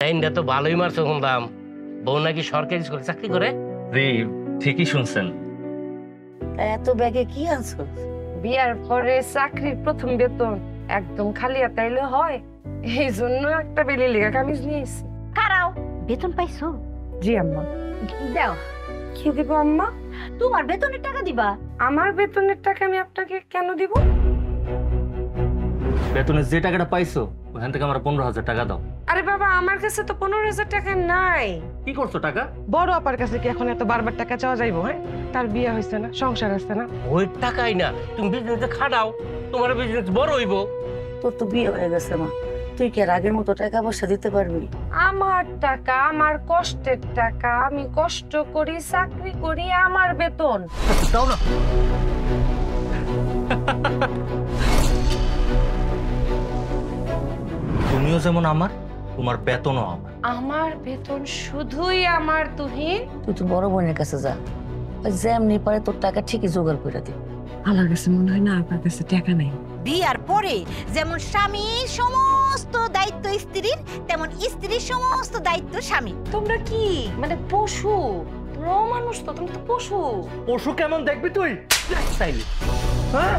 লাইনটা তো ভালোই মারছো শুনলাম। বউ নাকি সরকারি স্কুলে চাকরি করে। জি ঠিকই শুনছেন। এত ব্যাগে কি আনছো? বিয়ার পরে চাকরির প্রথম বেতন একদম খালি হাতাইলে হয়, এই জন্য একটা বেলি লেখা কামিজ নিয়েছি। কারাও বেতন পাইছো? জি আম্মা। দাও। কি দিব আম্মা? তোমার বেতনের টাকা দিবা। আমার বেতনের টাকা আমি আপনাকে কেন দিব? বেতনের যে টাকাটা পাইছো ওখান থেকে আমার 15,000 টাকা দাও। আরে বাবা, আমার কাছে তো 15,000 টাকা নাই। কি করছো টাকা? বড় আপার কাছে কি এখন এত বারবার টাকা চাওয়া যাইবো? হ্যাঁ, তার বিয়ে হয়েছে না, সংসার আছে না। ওই টাকাই না, তুমি বিজনেসে খাটাও, তোমার বিজনেস বড় হইব। তোর তো বিয়ে হয়ে গেছে মা, তুই কি আর আগের মতো টাকা পয়সা দিতে পারবি? আমার টাকা, আমার কষ্টের টাকা, আমি কষ্ট করি, চাকরি করি, আমার বেতন। দাও না। তুমিও যেমন আমার, তোমার বেতনও আমার। আমার বেতন শুধুই আমার, তুহিন। তুই তো বড় বোনের কাছে যা, যেমনি পারে তোর টাকা ঠিকই জোগাড় করে দিবি। আমার কাছে মনে হয় না আপনার কাছে টাকা নেই। বিয়ার পরে যেমন স্বামীর সমস্ত দায়িত্ব স্ত্রীর, তেমন স্ত্রীর সমস্ত দায়িত্ব স্বামী। তোমরা কি মানে পশু? তোমরা মানুষ তো, তুমি তো পশু। পশু কেমন দেখবি তুই? তাইলে হ্যাঁ